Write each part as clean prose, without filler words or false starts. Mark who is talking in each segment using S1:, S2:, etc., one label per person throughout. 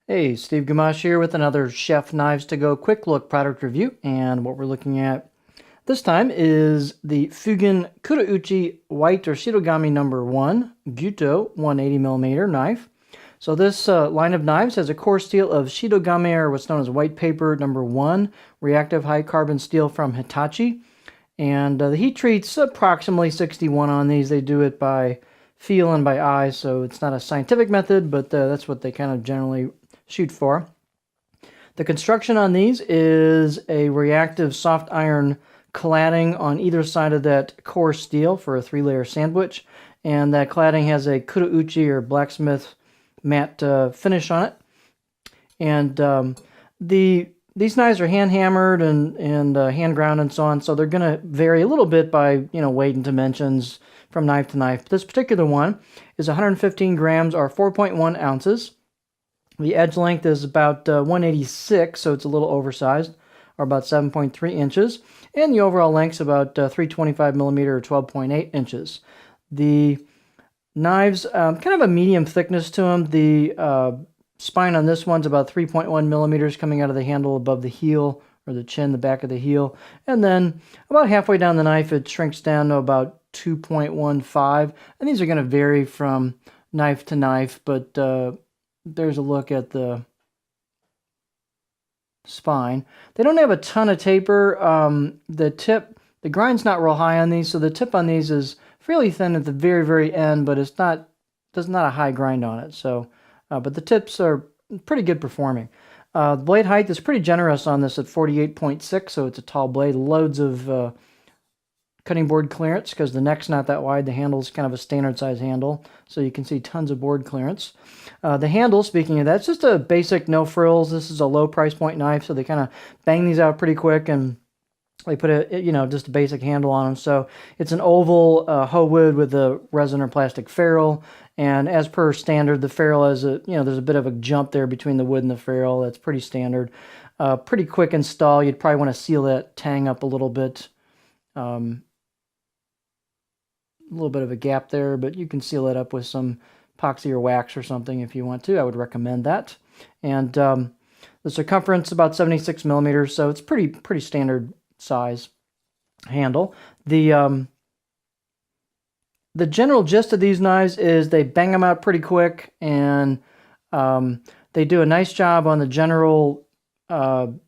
S1: Hey, Steve Gamache here with another Chef Knives to Go quick look product review. And what we're looking at this time is the Fugen Kurauchi White or Shirogami number 1 Gyuto 180mm knife. So this line of knives has a core steel of Shirogami, or what's known as white paper number 1, reactive high carbon steel from Hitachi. And the heat treat's approximately 61 on these. They do it by feel and by eye, so it's not a scientific method, but that's what they kind of generally shoot for. The construction on these is a reactive soft iron cladding on either side of that core steel for a 3-layer sandwich, and that cladding has a kurauchi or blacksmith matte finish on it. And these knives are hand hammered and hand ground and so on, so they're going to vary a little bit by weight and dimensions from knife to knife. This particular one is 115 grams or 4.1 ounces. The edge length is about 186, so it's a little oversized, or about 7.3 inches. And the overall length's about 325 millimeter or 12.8 inches. The knives, kind of a medium thickness to them. The spine on this one's about 3.1 millimeters coming out of the handle above the heel, or the chin, the back of the heel. And then about halfway down the knife, it shrinks down to about 2.15. And these are going to vary from knife to knife, but there's a look at the spine. They don't have a ton of taper. The grind's not real high on these, so the tip on these is fairly thin at the very, very end, but there's not a high grind on it. So, but the tips are pretty good performing. The blade height is pretty generous on this at 48.6, so it's a tall blade. Loads of cutting board clearance because the neck's not that wide. The handle's kind of a standard size handle, so you can see tons of board clearance. The handle, speaking of that, it's just a basic no frills. This is a low price point knife, so they kind of bang these out pretty quick, and they put just a basic handle on them. So it's an oval hoe wood with a resin or plastic ferrule, and as per standard, the ferrule has there's a bit of a jump there between the wood and the ferrule. That's pretty standard. Pretty quick install. You'd probably want to seal that tang up a little bit. A little bit of a gap there, but you can seal it up with some epoxy or wax or something if you want to. I would recommend that. And the circumference about 76 millimeters, so it's pretty standard size handle. The general gist of these knives is they bang them out pretty quick, and they do a nice job on the general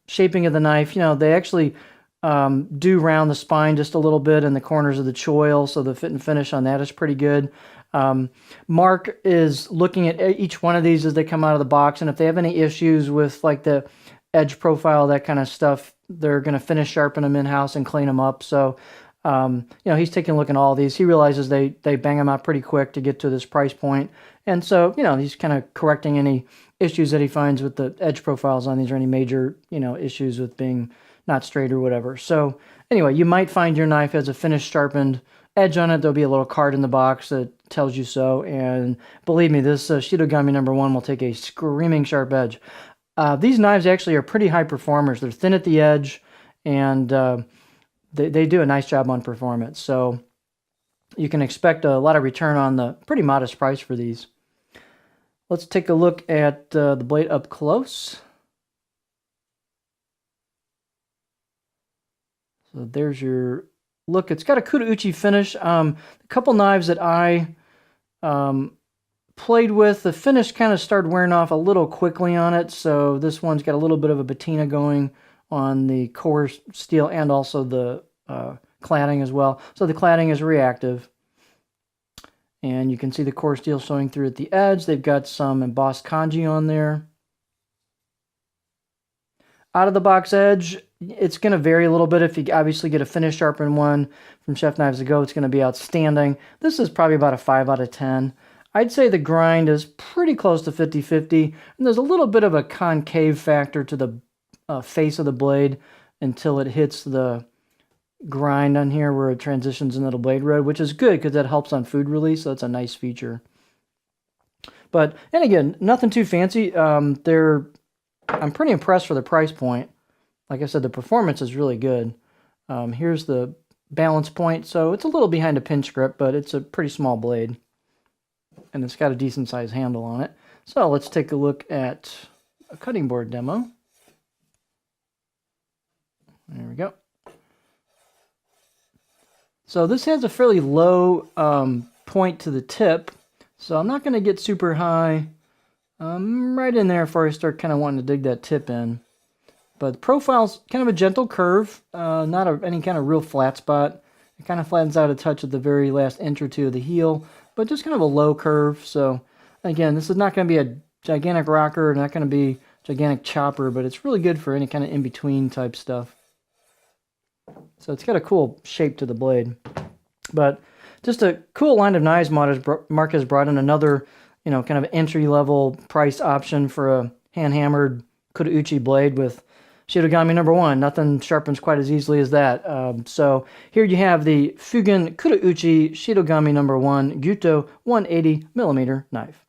S1: shaping of the knife. They actually do round the spine just a little bit in the corners of the choil, so the fit and finish on that is pretty good. Mark is looking at each one of these as they come out of the box, and if they have any issues with like the edge profile, that kind of stuff, they're going to finish sharpen them in-house and clean them up. So he's taking a look at all these. He realizes they bang them out pretty quick to get to this price point, and so he's kind of correcting any issues that he finds with the edge profiles on these, or any major issues with being not straight or whatever. So anyway, you might find your knife has a finished sharpened edge on it. There'll be a little card in the box that tells you so, and believe me, this Shirogami number 1 will take a screaming sharp edge. These knives actually are pretty high performers. They're thin at the edge, and they do a nice job on performance. So you can expect a lot of return on the pretty modest price for these. Let's take a look at the blade up close. So there's your look. It's got a kurauchi finish. A couple knives that I played with, the finish kind of started wearing off a little quickly on it. So this one's got a little bit of a patina going on the core steel and also the cladding as well. So the cladding is reactive. And you can see the core steel showing through at the edge. They've got some embossed kanji on there. Out of the box edge, it's going to vary a little bit. If you obviously get a finish sharpened one from Chef Knives to Go, it's going to be outstanding. This is probably about a 5 out of 10. I'd say the grind is pretty close to 50-50, and there's a little bit of a concave factor to the face of the blade until it hits the grind on here where it transitions into the blade road, which is good because that helps on food release, so that's a nice feature. And again, nothing too fancy. I'm pretty impressed for the price point. Like I said, the performance is really good. Here's the balance point. So it's a little behind a pinch grip, but it's a pretty small blade. And it's got a decent sized handle on it. So let's take a look at a cutting board demo. There we go. So this has a fairly low point to the tip, so I'm not going to get super high. Right in there before I start kind of wanting to dig that tip in. But the profile's kind of a gentle curve, not any kind of real flat spot. It kind of flattens out a touch at the very last inch or two of the heel, but just kind of a low curve. So again, this is not going to be a gigantic rocker, not going to be a gigantic chopper, but it's really good for any kind of in-between type stuff. So it's got a cool shape to the blade. But just a cool line of knives Mark has brought in another, kind of entry-level price option for a hand-hammered Kurouchi blade with Shirogami #1. Nothing sharpens quite as easily as that. So here you have the Fugen Kurouchi Shirogami #1 Gyuto 180mm knife.